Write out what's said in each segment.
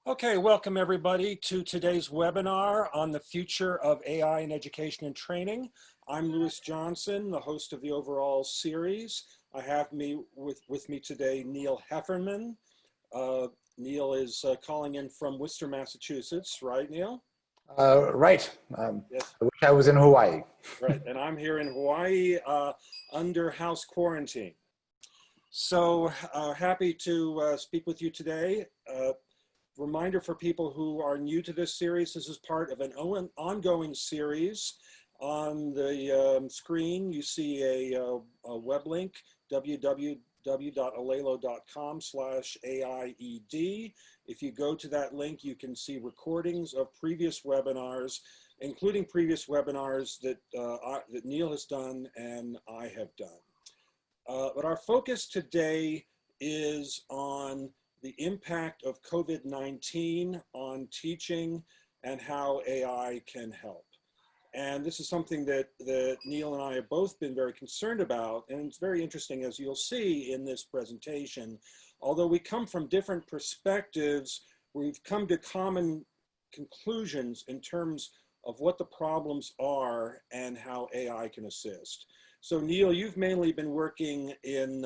Okay, welcome everybody to today's webinar on the future of AI in education and training. I'm Lewis Johnson, the host of the overall series. I have with me today Neil Heffernan. Neil is calling in from Worcester, Massachusetts, right, Neil? Right. Yes. I wish I was in Hawaii. Right, and I'm here in Hawaii under house quarantine. So happy to speak with you today. Reminder for people who are new to this series, this is part of an ongoing series. On the screen, you see a web link, www.alelo.com/AIED. If you go to that link, you can see recordings of previous webinars, including previous webinars that Neil has done and I have done. But our focus today is on the impact of COVID-19 on teaching and how AI can help. And this is something that Neil and I have both been very concerned about, and it's very interesting, as you'll see in this presentation. Although we come from different perspectives, we've come to common conclusions in terms of what the problems are and how AI can assist. So Neil, you've mainly been working in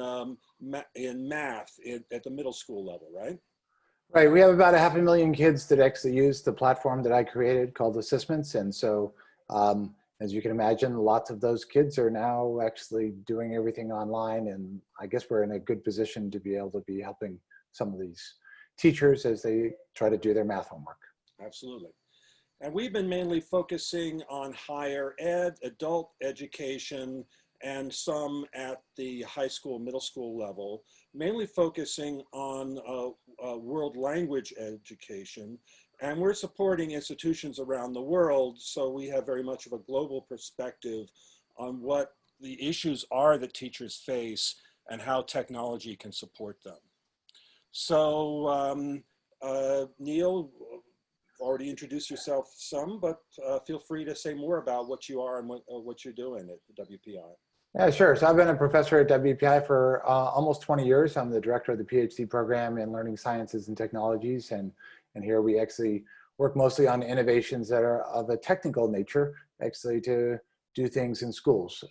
math at the middle school level, right? Right. We have about 500,000 kids that actually use the platform that I created called ASSISTments. And so, as you can imagine, lots of those kids are now actually doing everything online. And I guess we're in a good position to be able to be helping some of these teachers as they try to do their math homework. Absolutely. And we've been mainly focusing on higher ed, adult education, and some at the high school, middle school level, mainly focusing on world language education. And we're supporting institutions around the world, so we have very much of a global perspective on what the issues are that teachers face and how technology can support them. So Neil, already introduced yourself some, but feel free to say more about what you are and what you're doing at the WPI. Yeah, sure. So I've been a professor at WPI for almost 20 years. I'm the director of the PhD program in learning sciences and technologies. And here we actually work mostly on innovations that are of a technical nature, actually to do things in schools.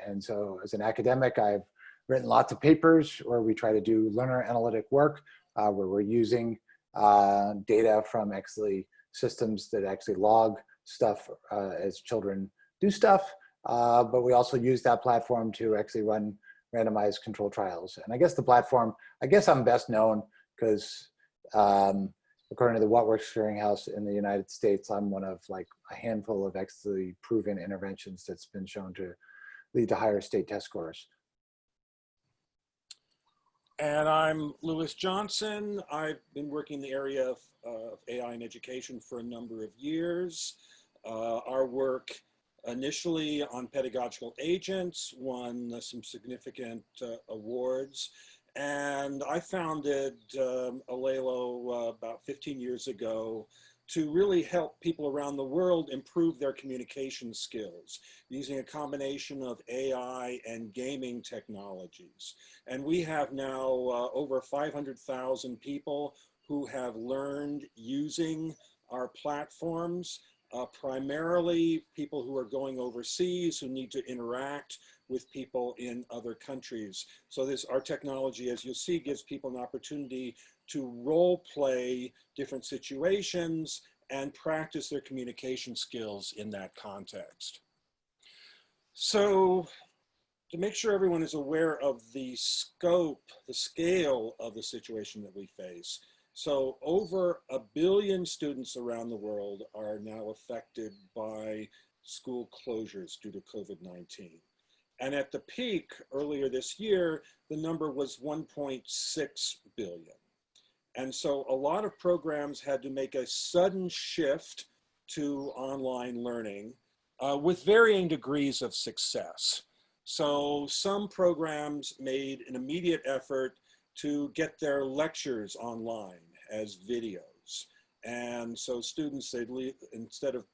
And so as an academic, I've written lots of papers where we try to do learner analytic work, where we're using data from actually systems that actually log stuff as children do stuff. But we also use that platform to actually run randomized control trials. And I guess the platform, I guess I'm best known because according to the What Works Clearinghouse in the United States, I'm one of like a handful of actually proven interventions that's been shown to lead to higher state test scores. And I'm Lewis Johnson. I've been working in the area of AI in education for a number of years. Our work initially on pedagogical agents won some significant awards. And I founded Alelo about 15 years ago to really help people around the world improve their communication skills using a combination of AI and gaming technologies. And we have now over 500,000 people who have learned using our platforms, primarily people who are going overseas who need to interact with people in other countries. So our technology, as you'll see, gives people an opportunity to role play different situations and practice their communication skills in that context. So to make sure everyone is aware of the scope, the scale of the situation that we face. So over 1 billion students around the world are now affected by school closures due to COVID-19. And at the peak earlier this year, the number was 1.6 billion. And so a lot of programs had to make a sudden shift to online learning with varying degrees of success. So some programs made an immediate effort to get their lectures online as videos. And so students, instead of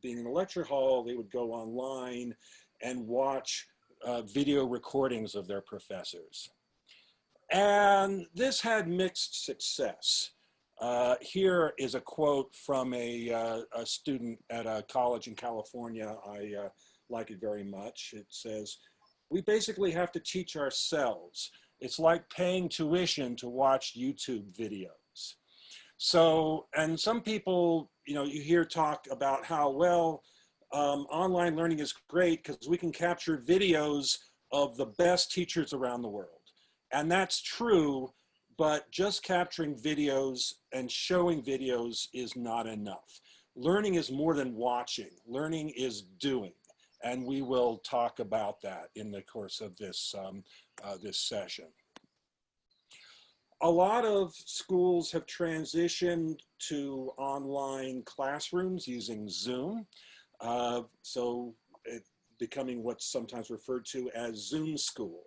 being in the lecture hall, they would go online and watch video recordings of their professors. And this had mixed success. Here is a quote from a student at a college in California. I like it very much. It says, "We basically have to teach ourselves. It's like paying tuition to watch YouTube videos." So, and some people, you hear talk about how, well, online learning is great because we can capture videos of the best teachers around the world. And that's true, but just capturing videos and showing videos is not enough. Learning is more than watching. Learning is doing. And we will talk about that in the course of this, this session. A lot of schools have transitioned to online classrooms using Zoom. So it's becoming what's sometimes referred to as Zoom school.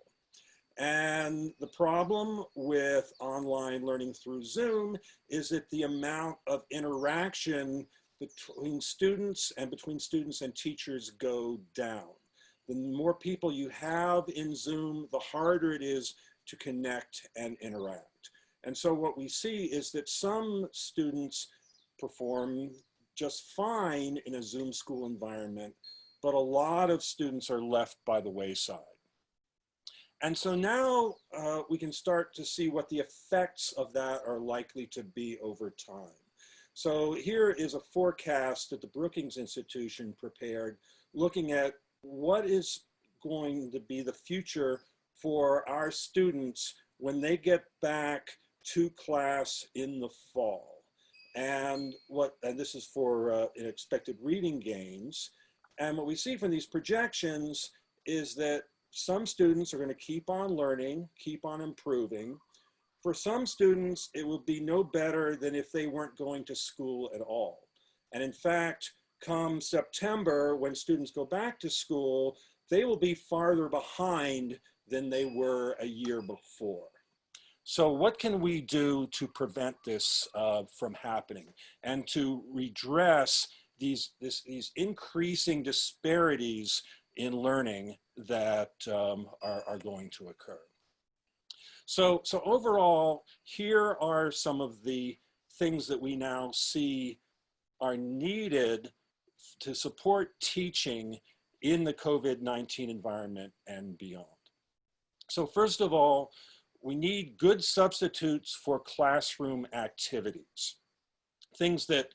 And the problem with online learning through Zoom is that the amount of interaction between students and teachers go down. The more people you have in Zoom, the harder it is to connect and interact. And so what we see is that some students perform just fine in a Zoom school environment, but a lot of students are left by the wayside. And so now we can start to see what the effects of that are likely to be over time. So here is a forecast that the Brookings Institution prepared, looking at what is going to be the future for our students when they get back to class in the fall. And this is for expected reading gains. And what we see from these projections is that some students are going to keep on learning, keep on improving. For some students, it will be no better than if they weren't going to school at all. And in fact, come September, when students go back to school, they will be farther behind than they were a year before. So what can we do to prevent this from happening and to redress these increasing disparities in learning that are going to occur? So overall, here are some of the things that we now see are needed to support teaching in the COVID-19 environment and beyond. So first of all, we need good substitutes for classroom activities, things that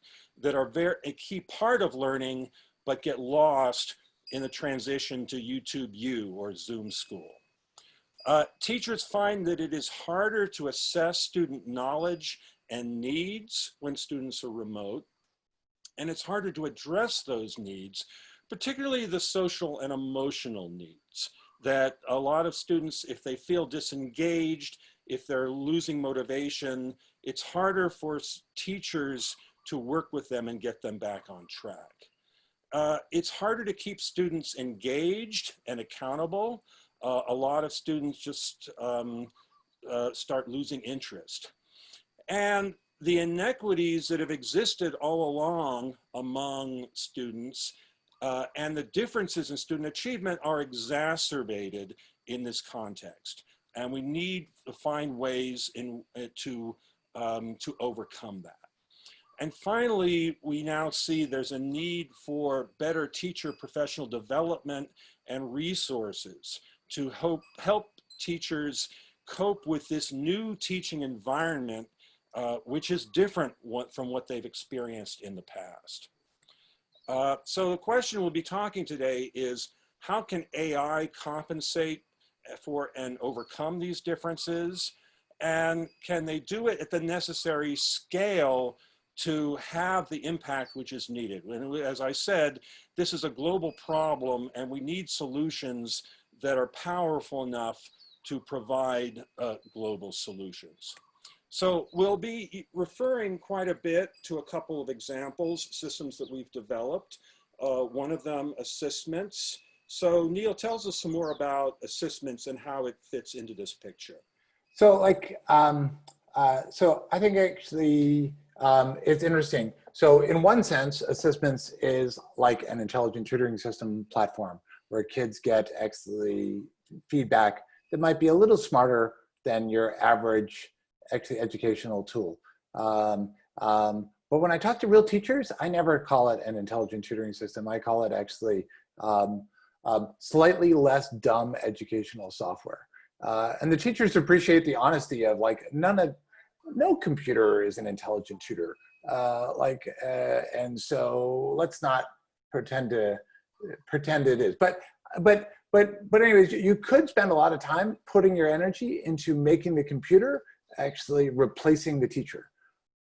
are a key part of learning, but get lost in the transition to YouTube U or Zoom school. Teachers find that it is harder to assess student knowledge and needs when students are remote, and it's harder to address those needs, particularly the social and emotional needs that a lot of students, if they feel disengaged, if they're losing motivation, it's harder for teachers to work with them and get them back on track. It's harder to keep students engaged and accountable. A lot of students just start losing interest. And the inequities that have existed all along among students and the differences in student achievement are exacerbated in this context. And we need to find ways to overcome that. And finally, we now see there's a need for better teacher professional development and resources to help teachers cope with this new teaching environment, which is different from what they've experienced in the past. So the question we'll be talking today is, how can AI compensate for and overcome these differences? And can they do it at the necessary scale to have the impact which is needed? And as I said, this is a global problem, and we need solutions that are powerful enough to provide global solutions. So we'll be referring quite a bit to a couple of examples, systems that we've developed. One of them, ASSISTments. So Neil, tells us some more about ASSISTments and how it fits into this picture. So so I think actually it's interesting. So in one sense, ASSISTments is like an intelligent tutoring system platform where kids get actually feedback that might be a little smarter than your average educational tool. But when I talk to real teachers, I never call it an intelligent tutoring system. I call it actually slightly less dumb educational software. And the teachers appreciate the honesty of like, no computer is an intelligent tutor. And so let's not pretend it is. But anyways, you could spend a lot of time putting your energy into making the computer actually replacing the teacher.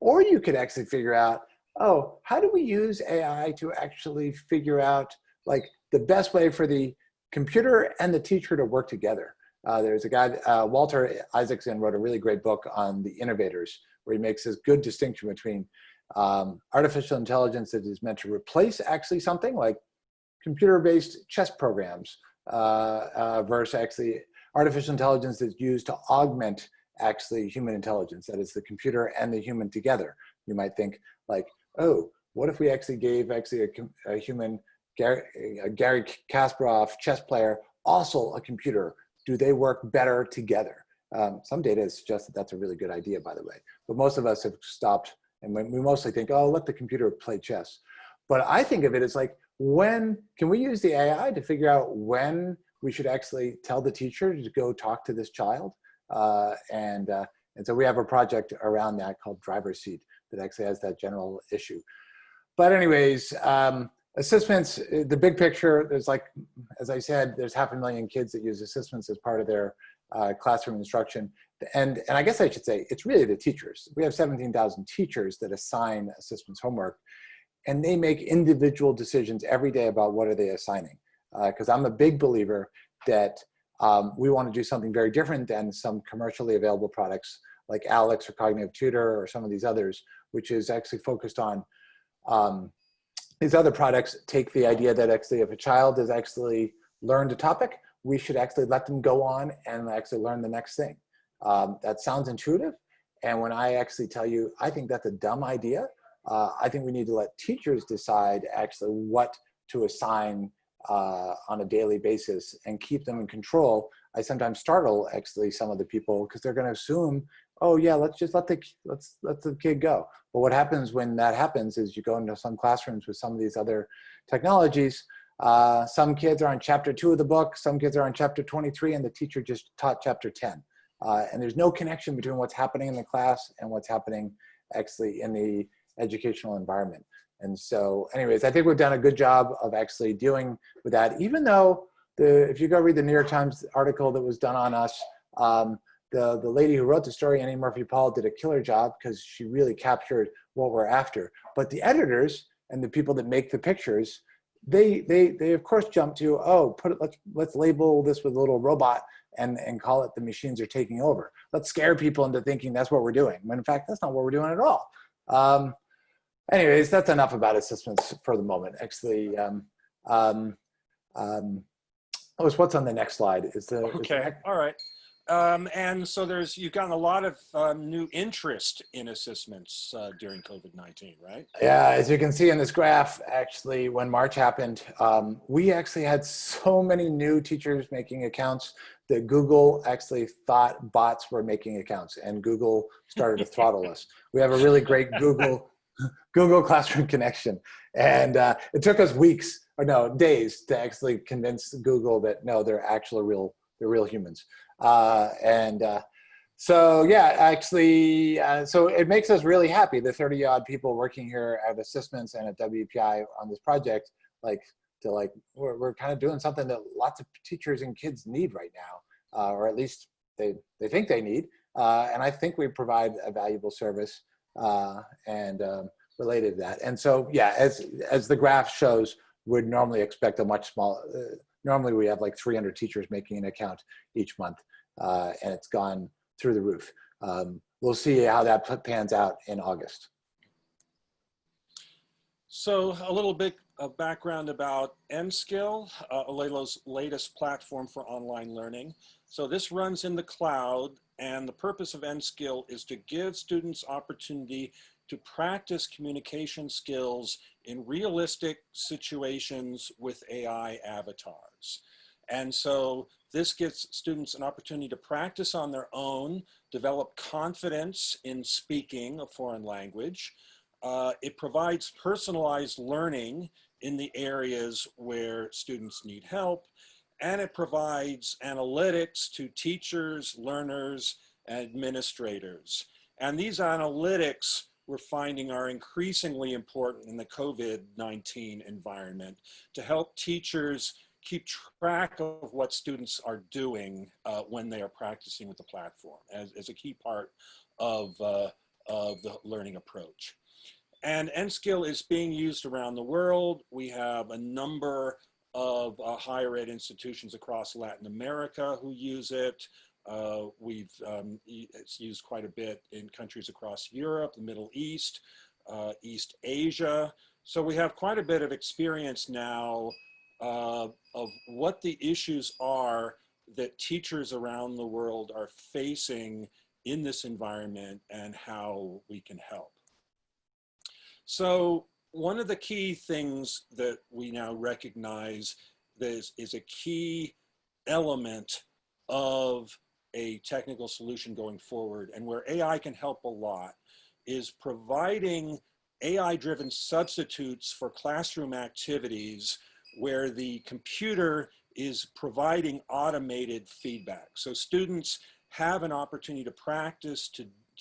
Or you could actually figure out, oh, how do we use AI to actually figure out like the best way for the computer and the teacher to work together? There's a guy, Walter Isaacson, wrote a really great book on the innovators, where he makes this good distinction between artificial intelligence that is meant to replace actually something like computer-based chess programs versus actually artificial intelligence that's used to augment actually human intelligence, that is the computer and the human together. You might think like, oh, what if we actually gave actually a human, Gary Kasparov, chess player, also a computer? Do they work better together? Some data suggests that that's a really good idea, by the way. But most of us have stopped, and we mostly think, oh, let the computer play chess. But I think of it as like, when can we use the AI to figure out when we should actually tell the teacher to go talk to this child? And so we have a project around that called Driver's Seat that actually has that general issue. But anyways, ASSISTments, the big picture, there's like, as I said, there's 500,000 kids that use ASSISTments as part of their classroom instruction. And I guess I should say, it's really the teachers. We have 17,000 teachers that assign ASSISTments homework, and they make individual decisions every day about what are they assigning. Because I'm a big believer that we want to do something very different than some commercially available products like Alex or Cognitive Tutor or some of these others, which is actually focused on these other products take the idea that actually if a child has actually learned a topic, we should actually let them go on and actually learn the next thing. That sounds intuitive. And when I actually tell you, I think that's a dumb idea, I think we need to let teachers decide actually what to assign on a daily basis and keep them in control. I sometimes startle actually some of the people because they're going to assume, oh yeah, let's let the kid go. But what happens when that happens is you go into some classrooms with some of these other technologies. Some kids are on chapter 2 of the book, some kids are on chapter 23, and the teacher just taught chapter 10. And there's no connection between what's happening in the class and what's happening actually in the educational environment. And so anyways, I think we've done a good job of actually dealing with that, even though if you go read the New York Times article that was done on us, the lady who wrote the story, Annie Murphy-Paul, did a killer job because she really captured what we're after. But the editors and the people that make the pictures, they of course jump to, oh, let's label this with a little robot and call it the machines are taking over. Let's scare people into thinking that's what we're doing, when in fact that's not what we're doing at all. Anyways, that's enough about ASSISTments for the moment. Actually, what's on the next slide? Okay, all right. And so you've gotten a lot of new interest in ASSISTments during COVID-19, right? Yeah, as you can see in this graph, actually, when March happened, we actually had so many new teachers making accounts that Google actually thought bots were making accounts, and Google started to throttle us. We have a really great Google Classroom connection, and it took us weeks, or no, days, to actually convince Google that no, they're real humans. So yeah, actually, so it makes us really happy, the 30-odd people working here at ASSISTments and at WPI on this project, we're kind of doing something that lots of teachers and kids need right now, or at least they think they need. And I think we provide a valuable service related to that. And so, yeah, as the graph shows, we'd normally expect a much smaller, normally we have like 300 teachers making an account each month, and it's gone through the roof. We'll see how that pans out in August. So a little bit of background about N-Skill, Alelo's latest platform for online learning. So this runs in the cloud, and the purpose of N-Skill is to give students opportunity to practice communication skills in realistic situations with AI avatars. And so This gives students an opportunity to practice on their own, develop confidence in speaking a foreign language. It provides personalized learning in the areas where students need help, and it provides analytics to teachers, learners, and administrators. And these analytics we're finding are increasingly important in the COVID-19 environment to help teachers keep track of what students are doing when they are practicing with the platform as a key part of the learning approach. And N-Skill is being used around the world. We have a number of higher ed institutions across Latin America who use it. It's used quite a bit in countries across Europe, the Middle East, East Asia. So we have quite a bit of experience now of what the issues are that teachers around the world are facing in this environment and how we can help. So one of the key things that we now recognize is a key element of a technical solution going forward, and where AI can help a lot, is providing AI-driven substitutes for classroom activities where the computer is providing automated feedback. So students have an opportunity to practice,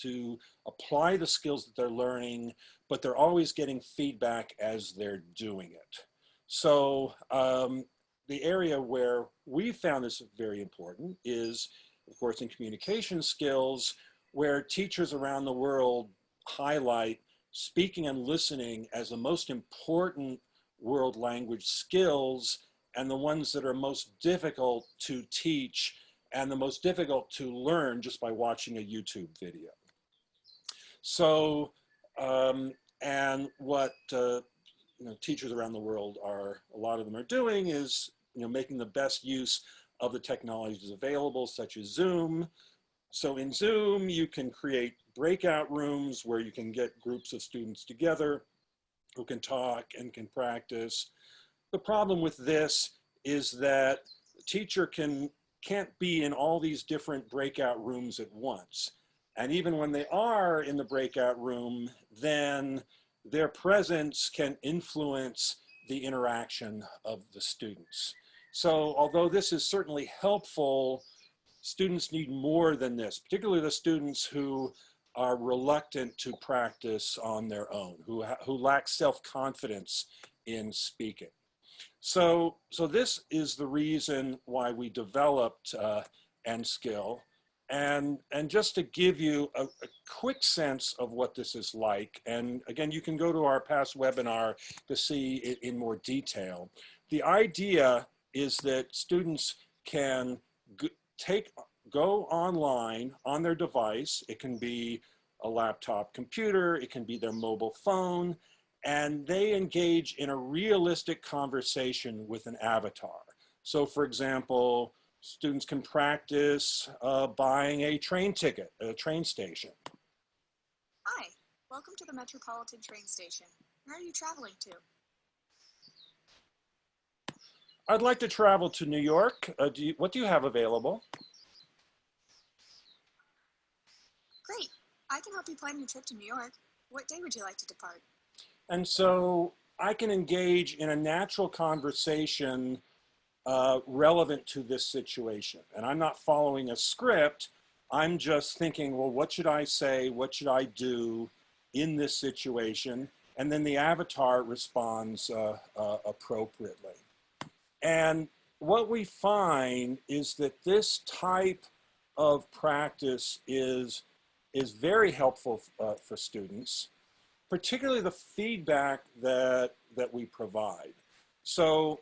to apply the skills that they're learning, but they're always getting feedback as they're doing it. So the area where we found this very important is, of course, in communication skills, where teachers around the world highlight speaking and listening as the most important world language skills, and the ones that are most difficult to teach and the most difficult to learn just by watching a YouTube video. So, and what teachers around the world a lot of them are doing is making the best use of the technologies available, such as Zoom. So in Zoom, you can create breakout rooms where you can get groups of students together who can talk and can practice. The problem with this is that the teacher can't be in all these different breakout rooms at once. And even when they are in the breakout room, then their presence can influence the interaction of the students. So although this is certainly helpful, students need more than this, particularly the students who are reluctant to practice on their own, who lack self-confidence in speaking. So this is the reason why we developed N-Skill. And just to give you a quick sense of what this is like, and again, you can go to our past webinar to see it in more detail. The idea is that students can go online on their device. It can be a laptop computer, it can be their mobile phone, and they engage in a realistic conversation with an avatar. So for example, students can practice buying a train ticket at a train station. Hi, welcome to the Metropolitan train station. Where are you traveling to? I'd like to travel to New York. What do you have available? Great, I can help you plan your trip to New York. What day would you like to depart? And so I can engage in a natural conversation relevant to this situation. And I'm not following a script. I'm just thinking, well, what should I say? What should I do in this situation? And then the avatar responds appropriately. And what we find is that this type of practice is very helpful for students, particularly the feedback that we provide. So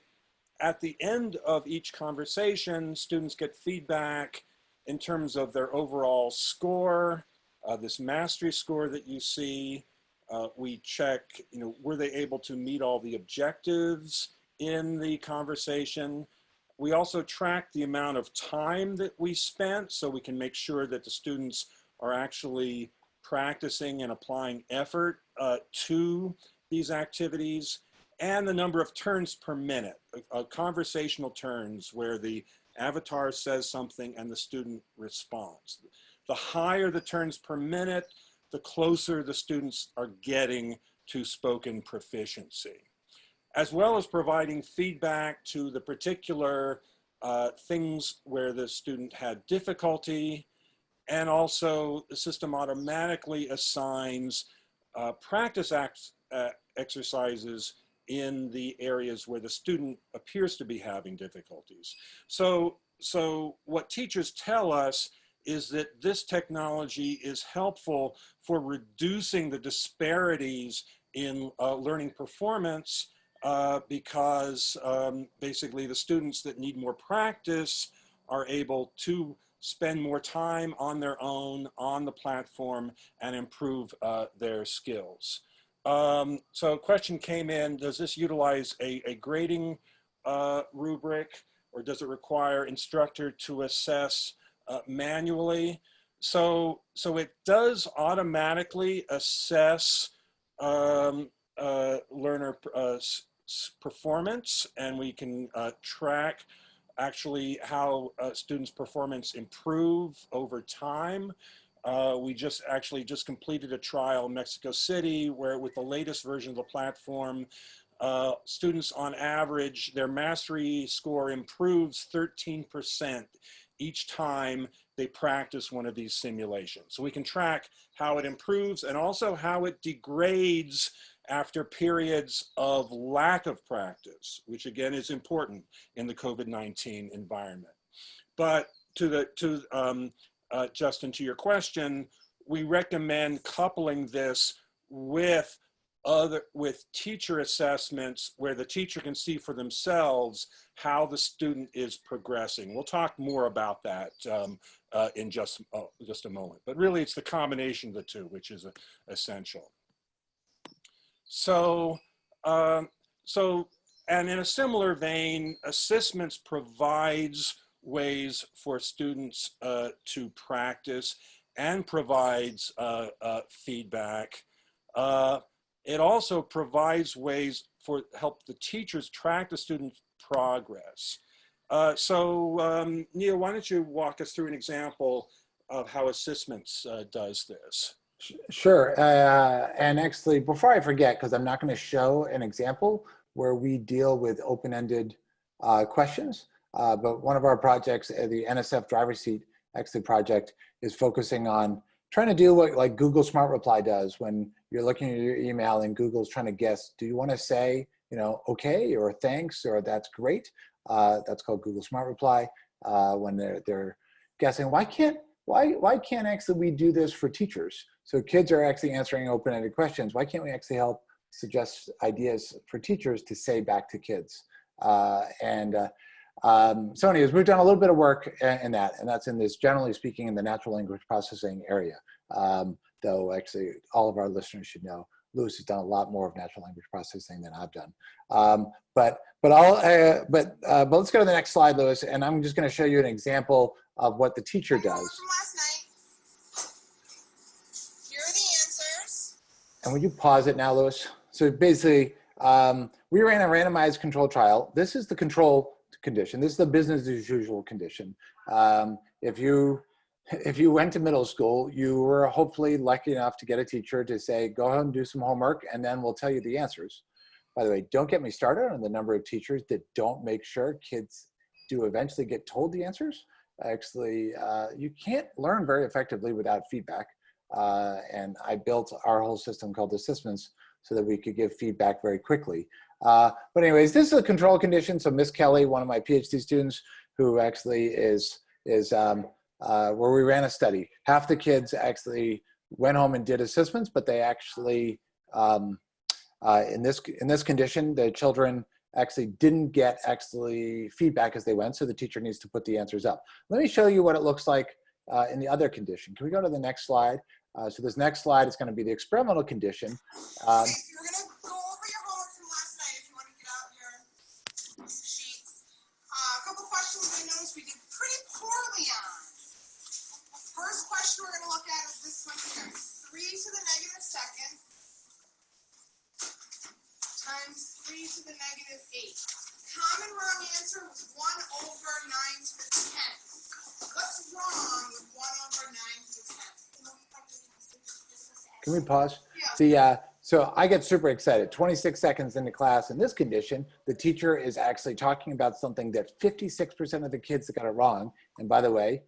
at the end of each conversation, students get feedback in terms of their overall score, this mastery score that you see. We check, were they able to meet all the objectives in the conversation? We also track the amount of time that we spent so we can make sure that the students are actually practicing and applying effort to these activities, and the number of turns per minute, conversational turns where the Avatar says something and the student responds. The higher the turns per minute, the closer the students are getting to spoken proficiency, as well as providing feedback to the particular things where the student had difficulty. And also the system automatically assigns practice exercises in the areas where the student appears to be having difficulties. So what teachers tell us is that this technology is helpful for reducing the disparities in learning performance because basically the students that need more practice are able to spend more time on their own on the platform and improve their skills. So a question came in, does this utilize a grading rubric, or does it require instructor to assess manually? So it does automatically assess learner performance, and we can track actually how students' performance improve over time. We just completed a trial in Mexico City where with the latest version of the platform, students on average, their mastery score improves 13% each time they practice one of these simulations. So we can track how it improves and also how it degrades after periods of lack of practice, which again is important in the COVID-19 environment. But Justin, to your question, we recommend coupling this with teacher assessments where the teacher can see for themselves how the student is progressing. We'll talk more about that in just a moment. But really, it's the combination of the two which is essential. So, and in a similar vein, ASSISTments provides ways for students to practice and provides feedback. It also provides ways for help the teachers track the student's progress. Neil, why don't you walk us through an example of how ASSISTments does this? Sure, and actually, before I forget, because I'm not going to show an example where we deal with open-ended questions, but one of our projects, the NSF driver seat actually project, is focusing on trying to do what like Google Smart Reply does when you're looking at your email and Google's trying to guess, do you want to say, you know, okay, or thanks, or that's great? That's called Google Smart Reply. When they're guessing, why can't actually we do this for teachers? So kids are actually answering open-ended questions. Why can't we actually help suggest ideas for teachers to say back to kids? So anyways, we've done a little bit of work in that, and that's in this, generally speaking, in the natural language processing area. Though actually all of our listeners should know, Lewis has done a lot more of natural language processing than I've done. But let's go to the next slide, Lewis, and I'm just going to show you an example of what the teacher does. And would you pause it now, Lewis? So basically, we ran a randomized control trial. This is the control condition. This is the business as usual condition. If you went to middle school, you were hopefully lucky enough to get a teacher to say, go ahead and do some homework, and then we'll tell you the answers. By the way, don't get me started on the number of teachers that don't make sure kids do eventually get told the answers. Actually, you can't learn very effectively without feedback. And I built our whole system called ASSISTments so that we could give feedback very quickly. But anyways, this is a control condition. So Miss Kelly, one of my PhD students, who actually is where we ran a study. Half the kids actually went home and did ASSISTments, but they actually, in this condition, the children actually didn't get feedback as they went, so the teacher needs to put the answers up. Let me show you what it looks like in the other condition. Can we go to the next slide? So this next slide is going to be the experimental condition. We're going to go over your homework from last night if you want to get out your sheets. A couple questions I noticed we did pretty poorly on. First question we're going to look at is this one here. 3 to the negative second times 3 to the negative 8. common wrong answer was 1 over 9 to the 10th. What's wrong with 1 over 9 to the 10th? Can we pause? Yeah. So I get super excited. 26 seconds into class in this condition, the teacher is actually talking about something that 56% of the kids got it wrong. And by the way,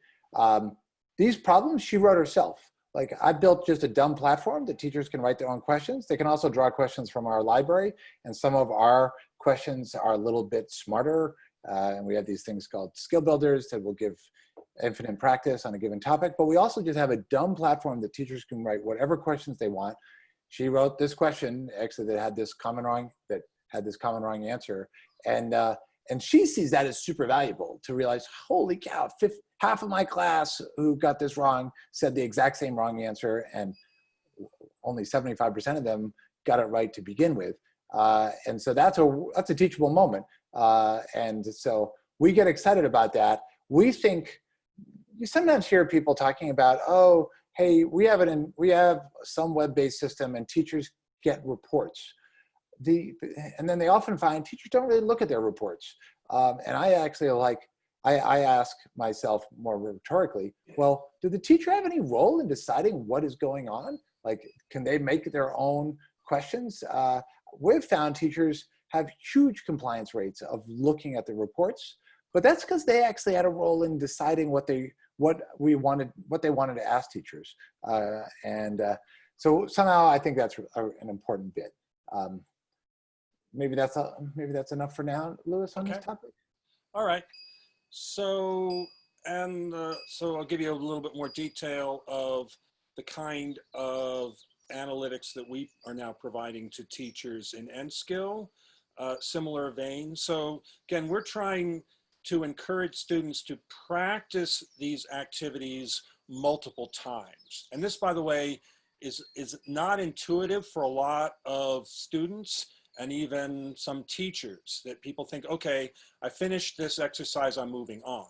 these problems she wrote herself. Like, I built just a dumb platform that teachers can write their own questions. They can also draw questions from our library, and some of our questions are a little bit smarter. And we have these things called skill builders that will give infinite practice on a given topic. But we also just have a dumb platform that teachers can write whatever questions they want. She wrote this question actually that had this common wrong answer, and she sees that as super valuable to realize, holy cow, half of my class who got this wrong said the exact same wrong answer, and only 75% of them got it right to begin with. And so that's a teachable moment. And so we get excited about that. We think, you sometimes hear people talking about, oh, hey, we have some web-based system and teachers get reports. And then they often find teachers don't really look at their reports. And I actually I ask myself more rhetorically, well, do the teacher have any role in deciding what is going on? Like, can they make their own questions? We've found teachers have huge compliance rates of looking at the reports, but that's because they actually had a role in deciding what they wanted to ask teachers. So somehow I think that's an important bit. Maybe that's enough for now, Louis, on this topic. All right. So I'll give you a little bit more detail of the kind of analytics that we are now providing to teachers in N-Skill, similar vein. So again, we're trying to encourage students to practice these activities multiple times. And this, by the way, is not intuitive for a lot of students and even some teachers, that people think, okay, I finished this exercise, I'm moving on.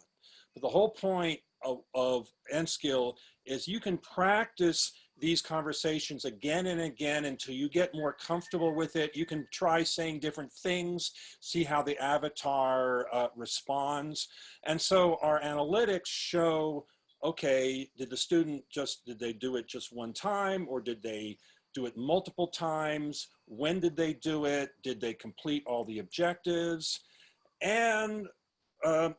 But the whole point of N-Skill is you can practice these conversations again and again until you get more comfortable with it. You can try saying different things, see how the avatar responds. And so our analytics show, okay, did they do it just one time, or did they do it multiple times? When did they do it? Did they complete all the objectives? And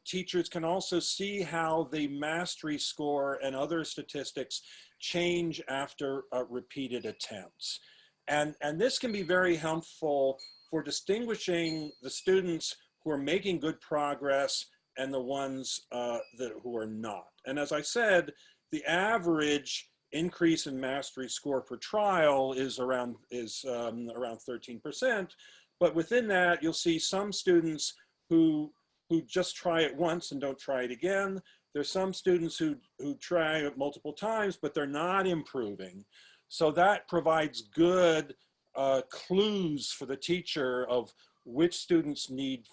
teachers can also see how the mastery score and other statistics change after repeated attempts. And this can be very helpful for distinguishing the students who are making good progress and the ones who are not. And as I said, the average increase in mastery score per trial is around 13%. But within that, you'll see some students who just try it once and don't try it again. There's some students who try it multiple times, but they're not improving. So that provides good clues for the teacher of which students need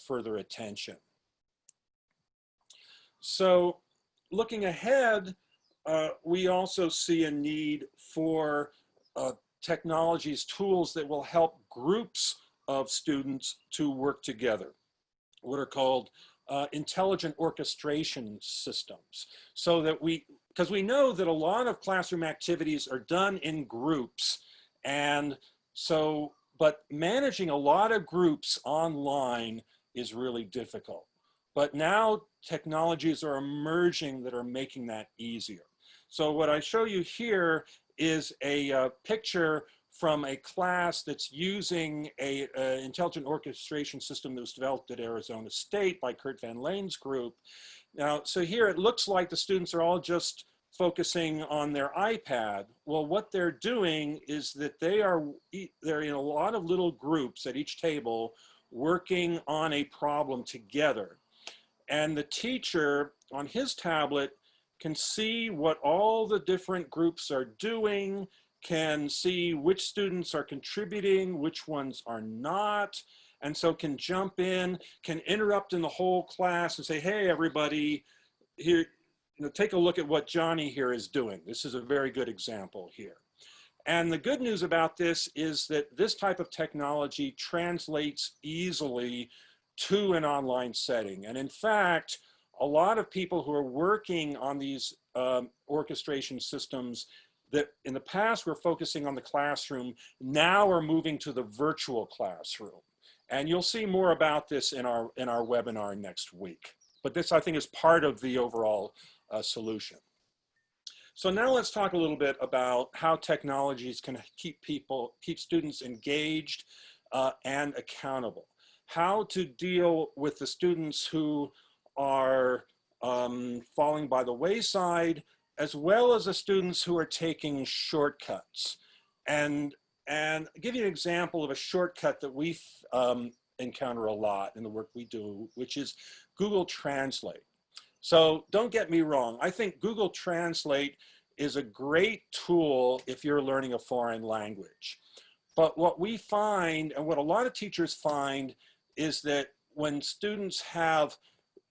further attention. So looking ahead, we also see a need for technologies, tools that will help groups of students to work together, what are called intelligent orchestration systems. So that because we know that a lot of classroom activities are done in groups, and so, but managing a lot of groups online is really difficult. But now technologies are emerging that are making that easier. So what I show you here is a picture from a class that's using an intelligent orchestration system that was developed at Arizona State by Kurt Van Lane's group. Now, so here it looks like the students are all just focusing on their iPad. Well, what they're doing is that they're in a lot of little groups at each table working on a problem together. And the teacher on his tablet can see what all the different groups are doing, can see which students are contributing, which ones are not, and so can jump in, can interrupt in the whole class and say, hey, everybody, here, take a look at what Johnny here is doing. This is a very good example here. And the good news about this is that this type of technology translates easily to an online setting. And in fact, a lot of people who are working on these orchestration systems that in the past were focusing on the classroom now are moving to the virtual classroom. And you'll see more about this in our webinar next week. But this, I think, is part of the overall solution. So now let's talk a little bit about how technologies can keep students engaged and accountable. How to deal with the students who are falling by the wayside, as well as the students who are taking shortcuts. And give you an example of a shortcut that we encounter a lot in the work we do, which is Google Translate. So don't get me wrong, I think Google Translate is a great tool if you're learning a foreign language. But what we find, and what a lot of teachers find, is that when students have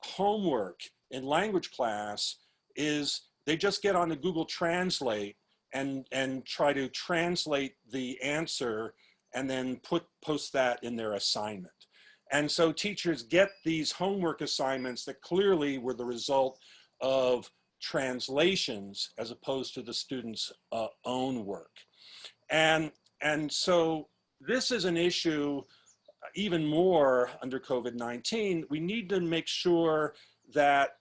homework in language class, is they just get on the Google Translate and try to translate the answer and then post that in their assignment. And so teachers get these homework assignments that clearly were the result of translations as opposed to the students' own work. And so this is an issue even more under COVID-19. We need to make sure that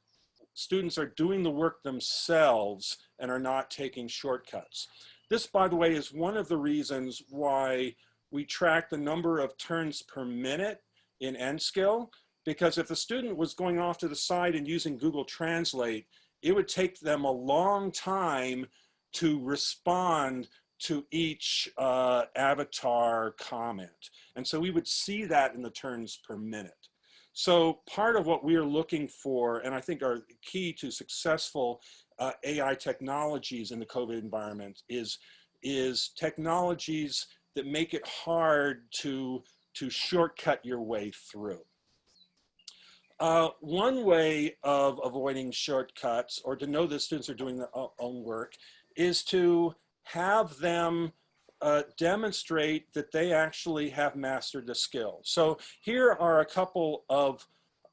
students are doing the work themselves and are not taking shortcuts. This, by the way, is one of the reasons why we track the number of turns per minute in N-Skill, because if the student was going off to the side and using Google Translate, it would take them a long time to respond to each avatar comment. And so we would see that in the turns per minute. So part of what we are looking for, and I think are key to successful AI technologies in the COVID environment, is technologies that make it hard to shortcut your way through. One way of avoiding shortcuts, or to know that students are doing their own work, is to have them demonstrate that they actually have mastered the skill. So here are a couple of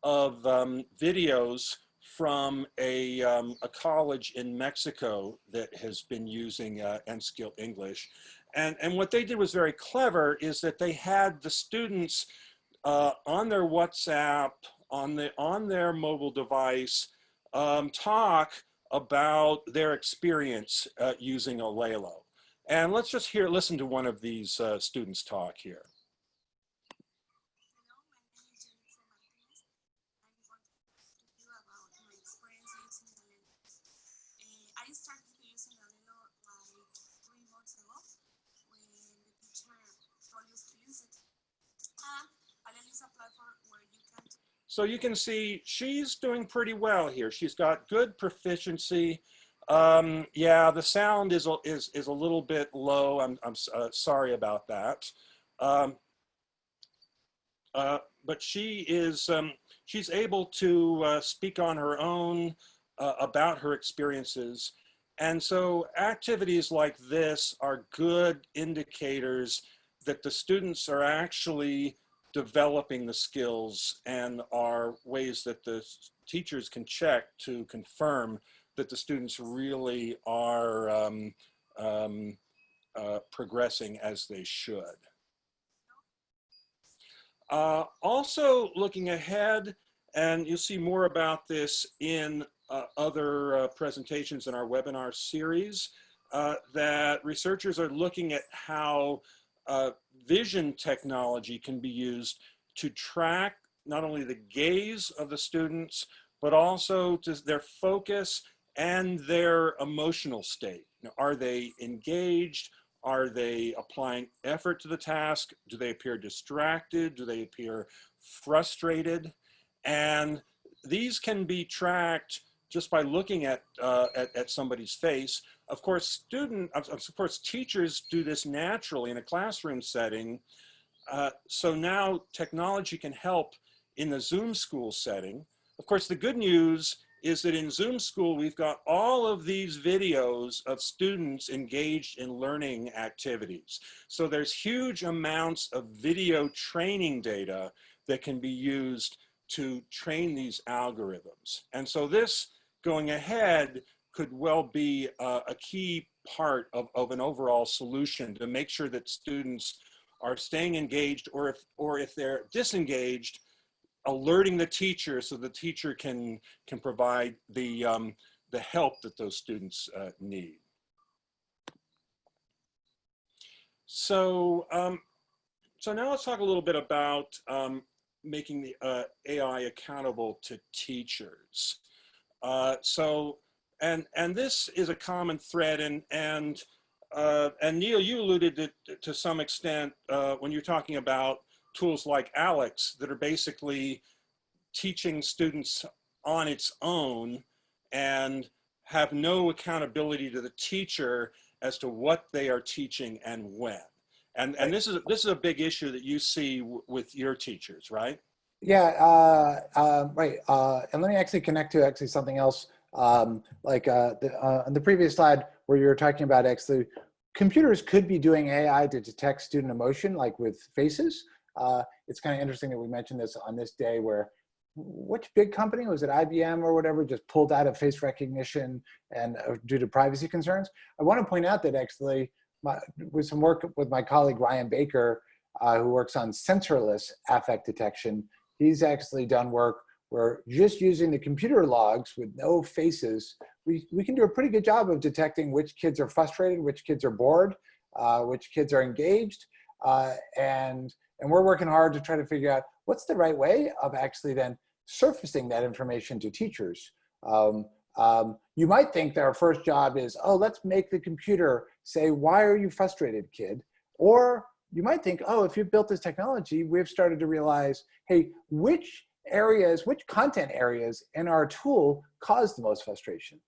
videos from a college in Mexico that has been using N-Skill English. And what they did was very clever, is that they had the students on their WhatsApp, on their mobile device, talk about their experience using Olelo. And let's just listen to one of these students talk here. I started using Olelo like 3 months ago when the teacher told us to use it. Olelo is a platform where you can. So you can see she's doing pretty well here. She's got good proficiency. Yeah, the sound is a little bit low. I'm sorry about that. But she is she's able to speak on her own about her experiences. And so activities like this are good indicators that the students are actually developing the skills, and are ways that the teachers can check to confirm that the students really are progressing as they should. Also looking ahead, and you'll see more about this in other presentations in our webinar series, that researchers are looking at how vision technology can be used to track not only the gaze of the students, but also to their focus and their emotional state. Now, are they engaged? Are they applying effort to the task? Do they appear distracted? Do they appear frustrated? And these can be tracked just by looking at somebody's face. Of course, teachers do this naturally in a classroom setting. So now technology can help in the Zoom school setting. Of course, the good news is that in Zoom school, we've got all of these videos of students engaged in learning activities. So there's huge amounts of video training data that can be used to train these algorithms. And so this, going ahead, could well be a key part of an overall solution to make sure that students are staying engaged, or if they're disengaged, alerting the teacher so the teacher can provide the help that those students need. So, so now let's talk a little bit about making the AI accountable to teachers. And this is a common thread, and Neil, you alluded to some extent when you're talking about tools like Alex that are basically teaching students on its own and have no accountability to the teacher as to what they are teaching and when. And this is a big issue that you see with your teachers, right? Yeah, right. And let me actually connect to actually something else. On the previous slide where you were talking about actually computers could be doing AI to detect student emotion, like with faces. It's kind of interesting that we mentioned this on this day where, which big company, was it IBM or whatever, just pulled out of face recognition and due to privacy concerns. I want to point out that actually with some work with my colleague Ryan Baker, who works on sensorless affect detection, he's actually done work where just using the computer logs with no faces, we can do a pretty good job of detecting which kids are frustrated, which kids are bored, which kids are engaged, and we're working hard to try to figure out what's the right way of actually then surfacing that information to teachers. You might think that our first job is, oh, let's make the computer say, why are you frustrated, kid? Or you might think, oh, if you've built this technology, we've started to realize, hey, which content areas in our tool cause the most frustration?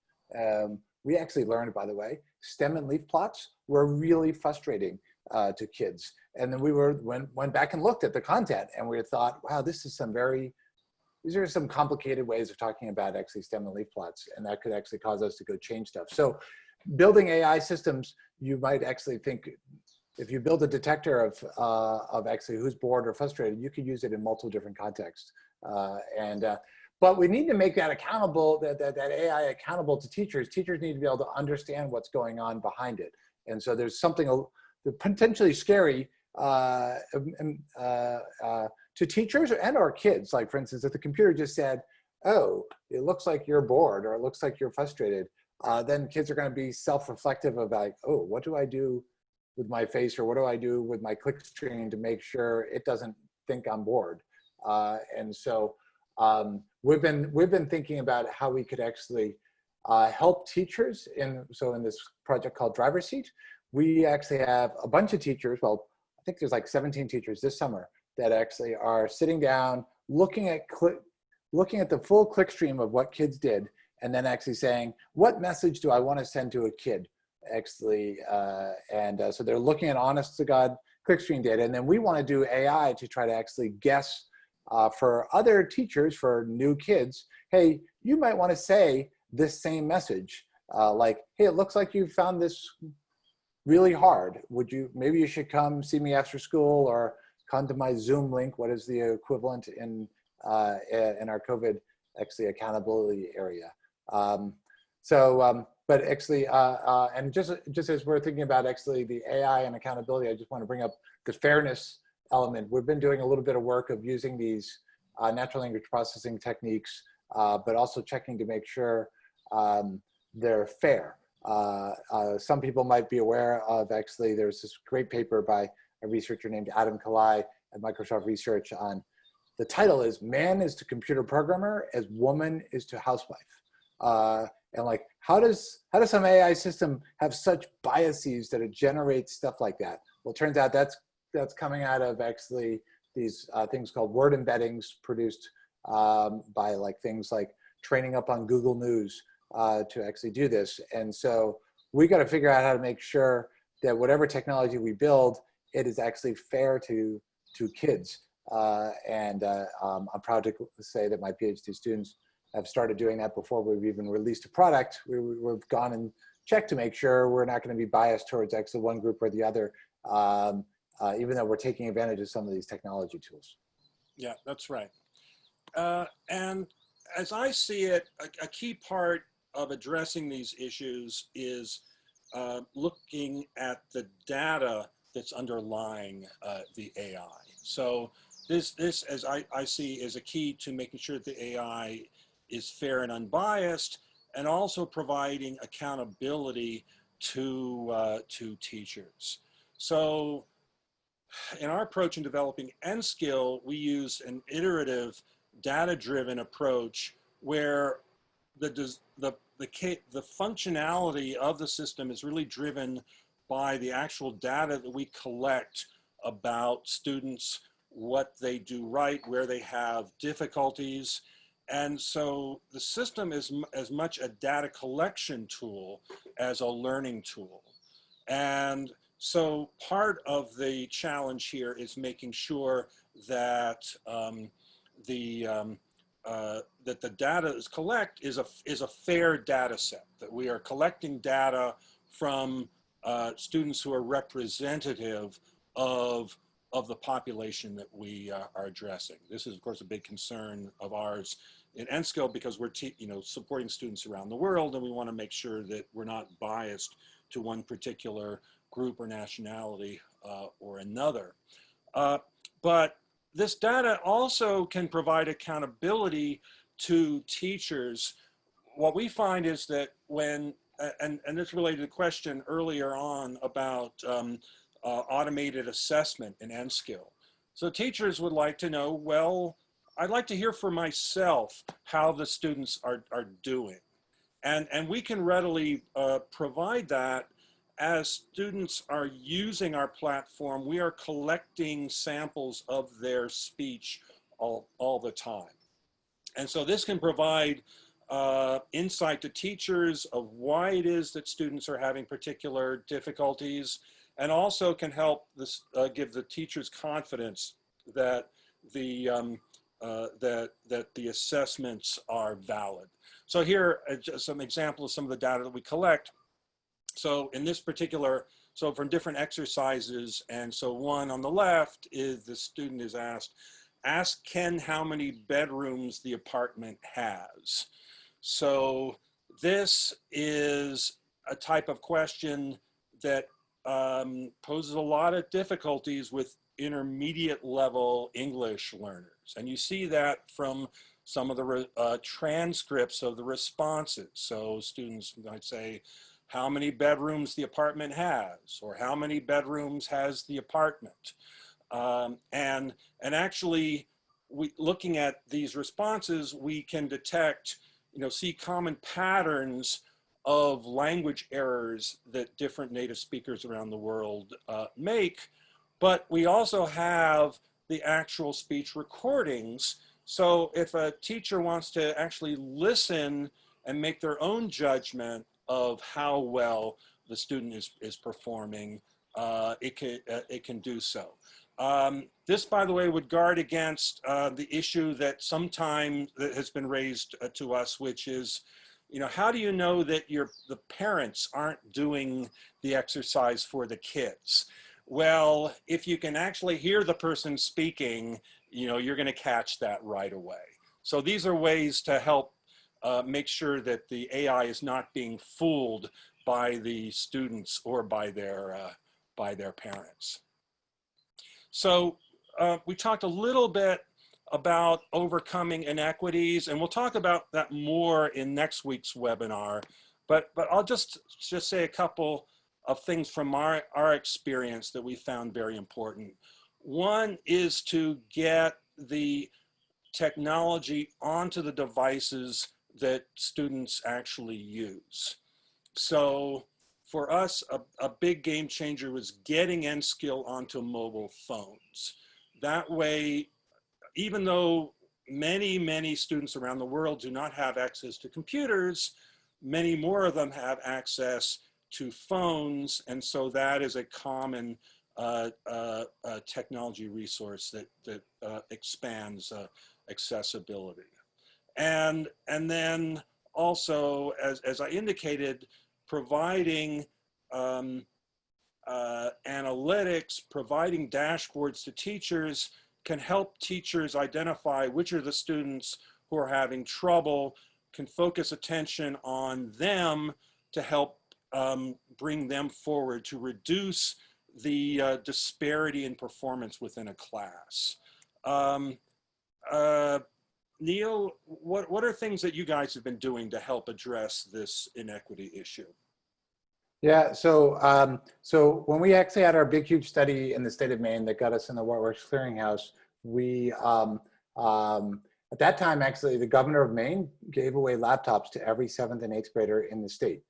We actually learned, by the way, stem and leaf plots were really frustrating to kids. And then we went back and looked at the content, and we thought, wow, these are some complicated ways of talking about actually stem and leaf plots, and that could actually cause us to go change stuff. So building AI systems, you might actually think, if you build a detector of actually who's bored or frustrated, you could use it in multiple different contexts. But we need to make that accountable, that AI accountable to teachers. Teachers need to be able to understand what's going on behind it. And so there's something potentially scary to teachers and our kids. Like, for instance, if the computer just said, oh, it looks like you're bored, or it looks like you're frustrated, then kids are going to be self-reflective about, oh, what do I do with my face, or what do I do with my click screen to make sure it doesn't think I'm bored? And so we've been thinking about how we could actually help teachers. So in this project called Driver Seat, we actually have a bunch of teachers. Well, I think there's like 17 teachers this summer that actually are sitting down, looking at the full click stream of what kids did, and then actually saying, what message do I want to send to a kid? Actually, so they're looking at honest to God clickstream data, and then we want to do AI to try to actually guess for other teachers, for new kids, hey, you might want to say this same message, like, hey, it looks like you found this really hard. Maybe you should come see me after school, or come to my Zoom link. What is the equivalent in our COVID actually accountability area? But actually, and just as we're thinking about actually the AI and accountability, I just want to bring up the fairness element. We've been doing a little bit of work of using these natural language processing techniques, but also checking to make sure they're fair. Some people might be aware of, actually, there's this great paper by a researcher named Adam Kalai at Microsoft Research on, the title is Man is to Computer Programmer as Woman is to Housewife. And like, how does some AI system have such biases that it generates stuff like that? Well, it turns out that's coming out of actually these things called word embeddings produced by like things like training up on Google News to actually do this. And so we got to figure out how to make sure that whatever technology we build, it is actually fair to kids. I'm proud to say that my PhD students have started doing that before we've even released a product. We've gone and checked to make sure we're not going to be biased towards actually one group or the other, even though we're taking advantage of some of these technology tools. Yeah, that's right. And as I see it, a key part of addressing these issues is looking at the data that's underlying the AI. So this as I see, is a key to making sure that the AI is fair and unbiased, and also providing accountability to teachers. So in our approach in developing N-Skill, we use an iterative, data-driven approach where the functionality of the system is really driven by the actual data that we collect about students, what they do right, where they have difficulties. And so the system is as much a data collection tool as a learning tool. And so part of the challenge here is making sure that that the data is is a fair data set, that we are collecting data from students who are representative of the population that we are addressing. This is, of course, a big concern of ours in N-Skill, because we're supporting students around the world, and we want to make sure that we're not biased to one particular group or nationality or another. But this data also can provide accountability to teachers. What we find is that when, and this related to the question earlier on about automated assessment in N-Skill. So teachers would like to know, well, I'd like to hear for myself how the students are doing. And we can readily provide that. As students are using our platform, we are collecting samples of their speech all the time. And so this can provide insight to teachers of why it is that students are having particular difficulties, and also can help this, give the teachers confidence that the assessments are valid. So here are just some examples of some of the data that we collect. So in this particular, so from different exercises, and so one on the left is the student is asked, ask Ken how many bedrooms the apartment has. So this is a type of question that poses a lot of difficulties with intermediate level English learners. And you see that from some of the transcripts of the responses. So students might say, how many bedrooms the apartment has, or how many bedrooms has the apartment. And actually, looking at these responses, we can detect, see common patterns of language errors that different native speakers around the world make. But we also have the actual speech recordings. So if a teacher wants to actually listen and make their own judgment of how well the student is performing, it can do so. This, by the way, would guard against the issue that sometimes that has been raised to us, which is, how do you know that the parents aren't doing the exercise for the kids? Well, if you can actually hear the person speaking, you're going to catch that right away. So these are ways to help make sure that the AI is not being fooled by the students or by their parents. So we talked a little bit about overcoming inequities, and we'll talk about that more in next week's webinar. But I'll just say a couple of things from our experience that we found very important. One is to get the technology onto the devices that students actually use. So for us, a big game changer was getting N-Skill onto mobile phones. That way, even though many students around the world do not have access to computers, many more of them have access to phones. And so that is a common technology resource that expands accessibility. And then also, as I indicated, providing analytics, providing dashboards to teachers can help teachers identify which are the students who are having trouble, can focus attention on them to help bring them forward to reduce the disparity in performance within a class. Neil, what are things that you guys have been doing to help address this inequity issue? Yeah, so so when we actually had our big, huge study in the state of Maine that got us in the What Works Clearinghouse, we, at that time, actually, the governor of Maine gave away laptops to every 7th and 8th grader in the state.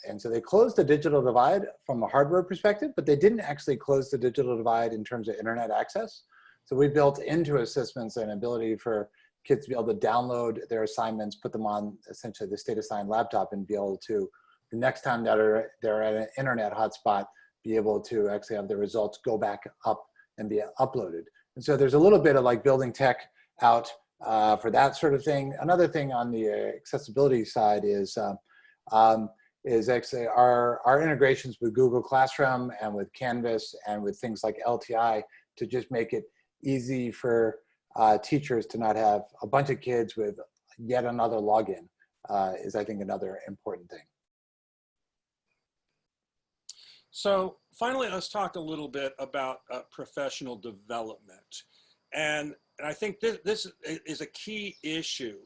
And so they closed the digital divide from a hardware perspective, but they didn't actually close the digital divide in terms of internet access. So we built into ASSISTments an ability for kids to be able to download their assignments, put them on essentially the state assigned laptop, and be able to, the next time that they're at an internet hotspot, be able to actually have the results go back up and be uploaded. And so there's a little bit of like building tech out for that sort of thing. Another thing on the accessibility side is actually our integrations with Google Classroom and with Canvas and with things like LTI to just make it easy for teachers to not have a bunch of kids with yet another login is, I think, another important thing. So finally, let's talk a little bit about professional development. And I think this is a key issue,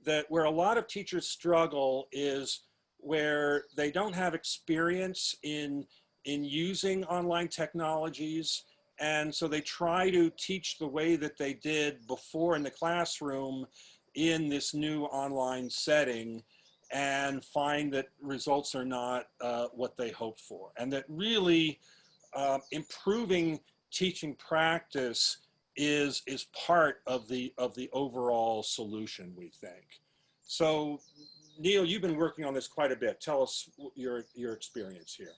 that where a lot of teachers struggle is where they don't have experience in using online technologies. And so they try to teach the way that they did before in the classroom in this new online setting, and find that results are not what they hoped for. And that really improving teaching practice is part of the overall solution, we think. So Neil, you've been working on this quite a bit. Tell us your experience here.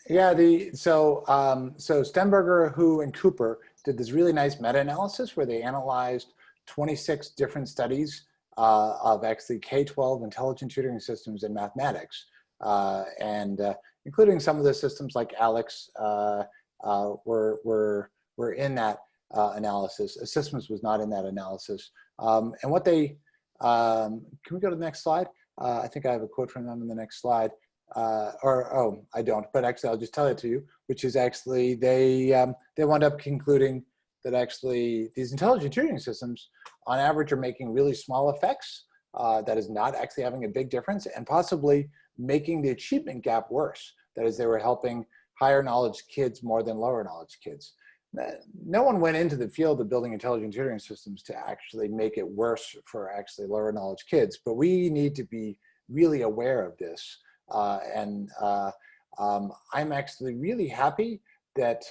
Yeah, so Stemberger, Hu, and Cooper did this really nice meta-analysis where they analyzed 26 different studies of actually K-12 intelligent tutoring systems in mathematics, and including some of the systems like ALEX were in that analysis. ASSISTments was not in that analysis. And what they, can we go to the next slide? I think I have a quote from them in the next slide. Oh, I don't, but actually I'll just tell it to you, which is actually they wound up concluding that actually these intelligent tutoring systems on average are making really small effects that is not actually having a big difference, and possibly making the achievement gap worse. That is, they were helping higher knowledge kids more than lower knowledge kids. No one went into the field of building intelligent tutoring systems to actually make it worse for actually lower knowledge kids, but we need to be really aware of this. I'm actually really happy that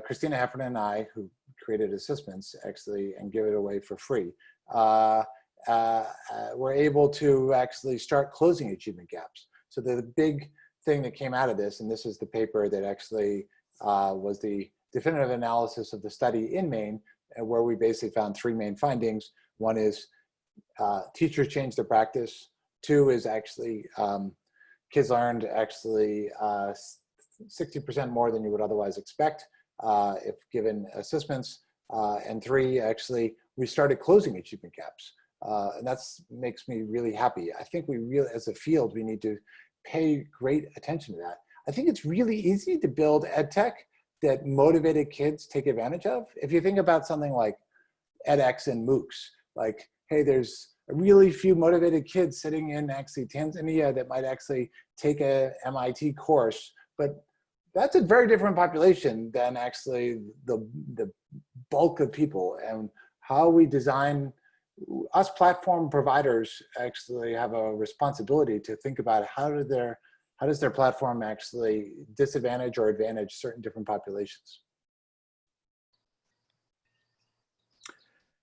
Christina Heffernan and I, who created ASSISTments actually and give it away for free, were able to actually start closing achievement gaps. So the big thing that came out of this, and this is the paper that actually was the definitive analysis of the study in Maine, where we basically found 3 main findings. One is teachers changed their practice. 2 is actually kids learned actually 60% more than you would otherwise expect if given ASSISTments. And 3, actually, we started closing achievement gaps. And that makes me really happy. I think we really, as a field, we need to pay great attention to that. I think it's really easy to build ed tech that motivated kids take advantage of. If you think about something like edX and MOOCs, like, hey, there's a really few motivated kids sitting in actually Tanzania that might actually take a MIT course, but that's a very different population than actually the bulk of people. And how we design, us platform providers actually have a responsibility to think about how does their platform actually disadvantage or advantage certain different populations.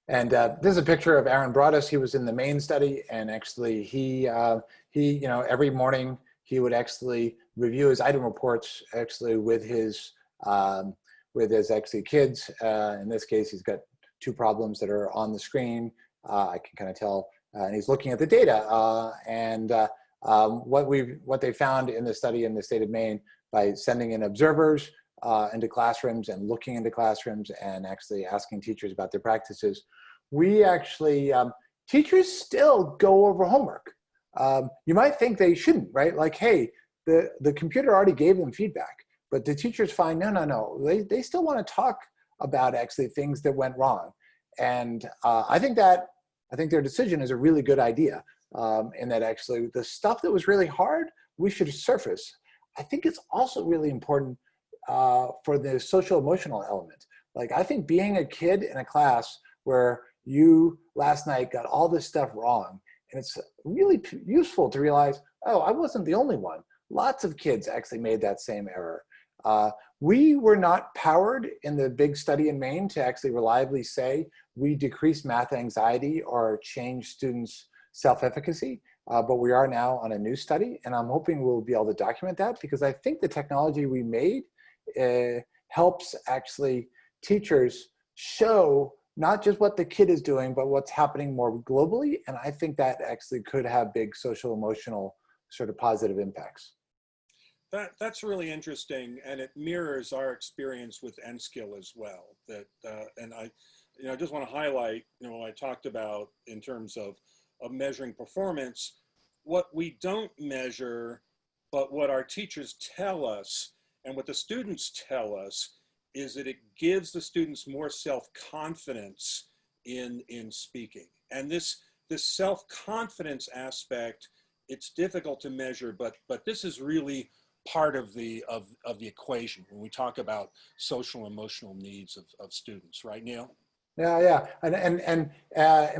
And this is a picture of Aaron Broadus. He was in the Maine study, and actually he every morning he would actually review his item reports actually with his actually kids. In this case, he's got 2 problems that are on the screen. I can kind of tell, and he's looking at the data. What they found in the study in the state of Maine by sending in observers into classrooms and looking into classrooms and actually asking teachers about their practices, we actually, teachers still go over homework. You might think they shouldn't, right? Like, hey, the computer already gave them feedback, but the teachers find, no, they still want to talk about actually things that went wrong. And I think their decision is a really good idea, in that actually the stuff that was really hard, we should surface. I think it's also really important for the social emotional element. Like, I think being a kid in a class where you last night got all this stuff wrong, and it's really useful to realize, oh, I wasn't the only one. Lots of kids actually made that same error. We were not powered in the big study in Maine to actually reliably say we decrease math anxiety or change students' self-efficacy, but we are now on a new study, and I'm hoping we'll be able to document that, because I think the technology we made helps actually teachers show not just what the kid is doing, but what's happening more globally, and I think that actually could have big social emotional sort of positive impacts. That's really interesting, and it mirrors our experience with N-Skill as well. And I just want to highlight, I talked about in terms of measuring performance, what we don't measure, but what our teachers tell us and what the students tell us is that it gives the students more self-confidence in speaking. And this self-confidence aspect, it's difficult to measure, but this is really part of the equation when we talk about social emotional needs of students, right, Neil? Yeah. And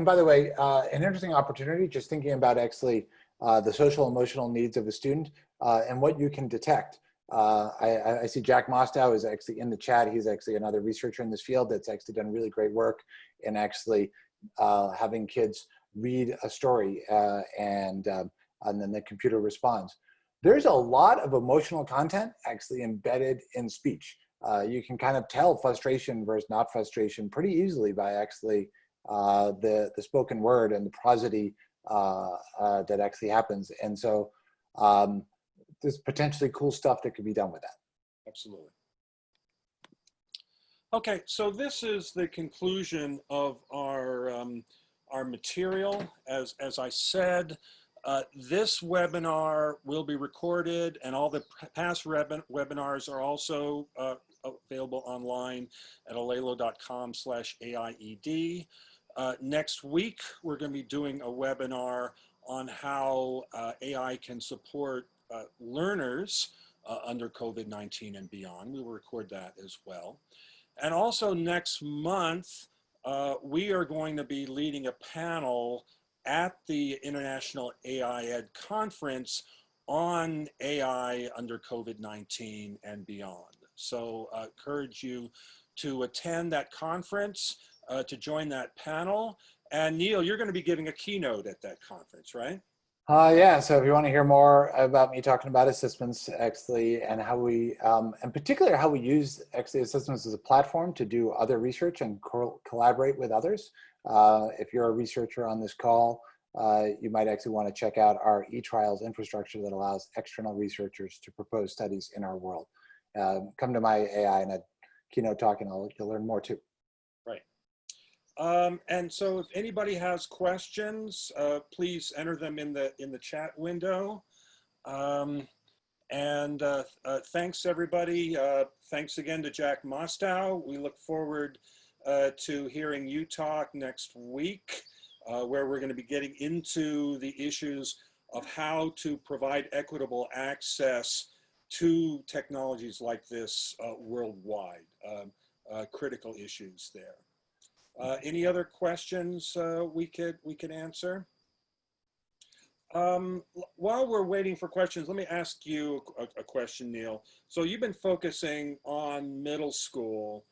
by the way, an interesting opportunity, just thinking about actually the social emotional needs of a student and what you can detect. I see Jack Mostow is actually in the chat. He's actually another researcher in this field that's actually done really great work in actually having kids read a story and then the computer responds. There's a lot of emotional content actually embedded in speech. You can kind of tell frustration versus not frustration pretty easily by actually the spoken word and the prosody that actually happens. And so there's potentially cool stuff that could be done with that. Absolutely. Okay, so this is the conclusion of our material. As I said, this webinar will be recorded, and all the past webinars are also available online at alelo.com/AIED. Next week, we're going to be doing a webinar on how AI can support learners under COVID-19 and beyond. We will record that as well. And also next month, we are going to be leading a panel at the International AI Ed Conference on AI under COVID-19 and beyond. So I encourage you to attend that conference, to join that panel. And Neil, you're going to be giving a keynote at that conference, right? Yeah, so if you want to hear more about me talking about ASSISTments actually, and how we, in particular, how we use actually ASSISTments as a platform to do other research and collaborate with others. If you're a researcher on this call, you might actually want to check out our eTrials infrastructure that allows external researchers to propose studies in our world. Come to my AI and a keynote talk and you'll learn more too. Right. And so if anybody has questions, please enter them in the chat window. Thanks everybody. Thanks again to Jack Mostow. We look forward to hearing you talk next week, where we're going to be getting into the issues of how to provide equitable access to technologies like this worldwide, critical issues there. Any other questions we could answer? While we're waiting for questions, let me ask you a question, Neil. So you've been focusing on middle school.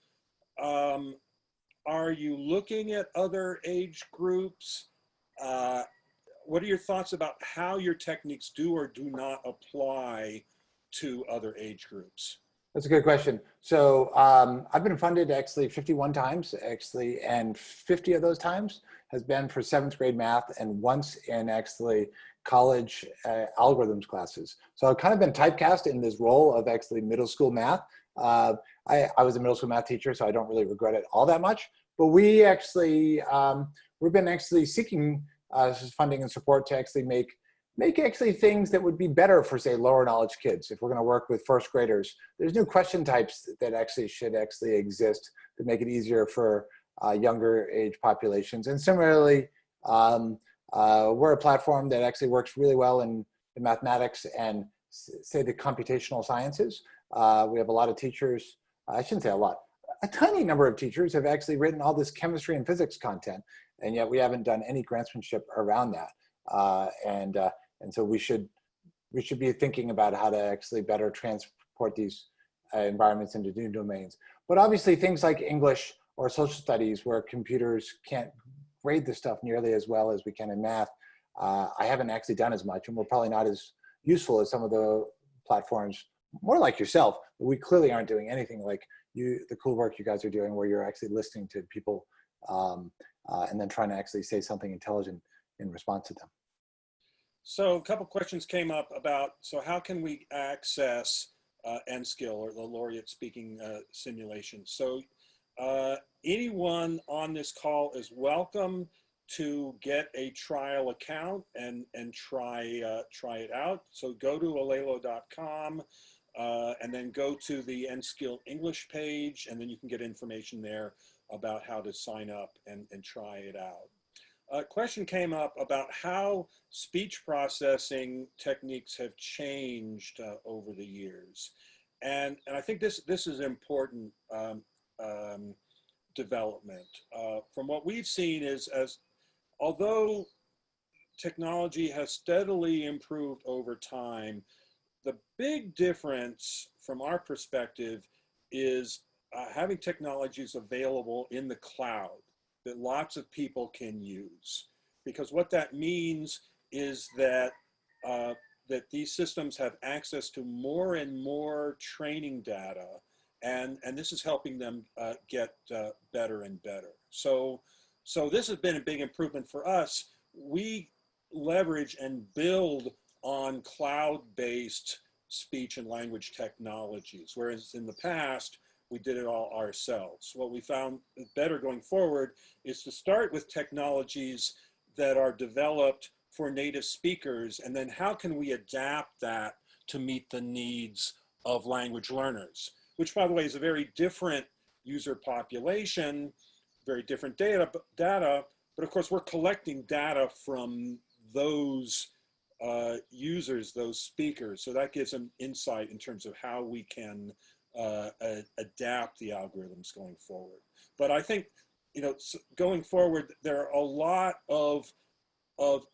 Are you looking at other age groups? What are your thoughts about how your techniques do or do not apply to other age groups? That's a good question. So I've been funded actually 51 times actually, and 50 of those times has been for 7th grade math and once in actually college algorithms classes. So I've kind of been typecast in this role of actually middle school math. I was a middle school math teacher, so I don't really regret it all that much. But we actually, we've been actually seeking funding and support to actually make actually things that would be better for, say, lower knowledge kids. If we're going to work with first graders, there's new question types that actually should actually exist to make it easier for younger age populations. And similarly, we're a platform that actually works really well in mathematics and, say, the computational sciences. We have a lot of teachers, I shouldn't say a lot, a tiny number of teachers have actually written all this chemistry and physics content, and yet we haven't done any grantsmanship around that. And so we should be thinking about how to actually better transport these environments into new domains. But obviously things like English or social studies, where computers can't grade this stuff nearly as well as we can in math, I haven't actually done as much, and we're probably not as useful as some of the platforms, more like yourself. But we clearly aren't doing anything like the cool work you guys are doing, where you're actually listening to people and then trying to actually say something intelligent in response to them. So a couple questions came up about, so how can we access NSkill, or the laureate speaking simulation? So anyone on this call is welcome to get a trial account and try it out. So go to alelo.com and then go to the NSkill English page, and then you can get information there about how to sign up and try it out. A question came up about how speech processing techniques have changed over the years. And I think this is important development. From what we've seen is, although technology has steadily improved over time, the big difference from our perspective is having technologies available in the cloud that lots of people can use. Because what that means is that, that these systems have access to more and more training data, and this is helping them get better and better. So this has been a big improvement for us. We leverage and build on cloud-based speech and language technologies, whereas in the past, we did it all ourselves. What we found better going forward is to start with technologies that are developed for native speakers, and then how can we adapt that to meet the needs of language learners, which, by the way, is a very different user population, very different data, but of course we're collecting data from those users, those speakers, so that gives them insight in terms of how we can adapt the algorithms going forward. But I think, you know, going forward, there are a lot of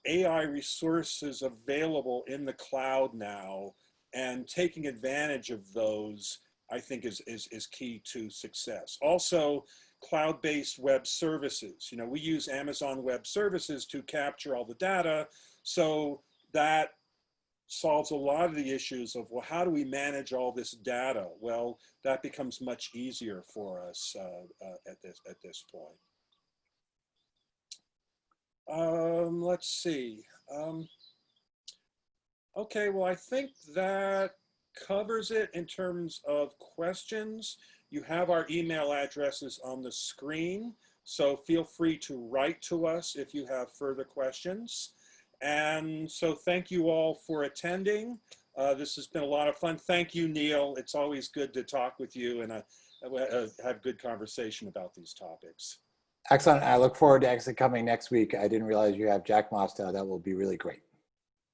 AI resources available in the cloud now, and taking advantage of those, I think, is key to success. Also, cloud-based web services. You know, we use Amazon Web Services to capture all the data, so that solves a lot of the issues of, well, how do we manage all this data? Well, that becomes much easier for us at this point. Let's see. Okay, well, I think that covers it in terms of questions. You have our email addresses on the screen, so feel free to write to us if you have further questions. And so thank you all for attending. This has been a lot of fun. Thank you, Neil. It's always good to talk with you and have good conversation about these topics. Excellent. I look forward to actually coming next week. I didn't realize you have Jack Mostow. That will be really great.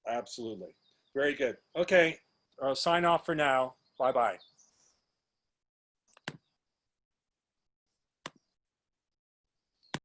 Absolutely. Very good. Okay, I'll sign off for now. Bye-bye.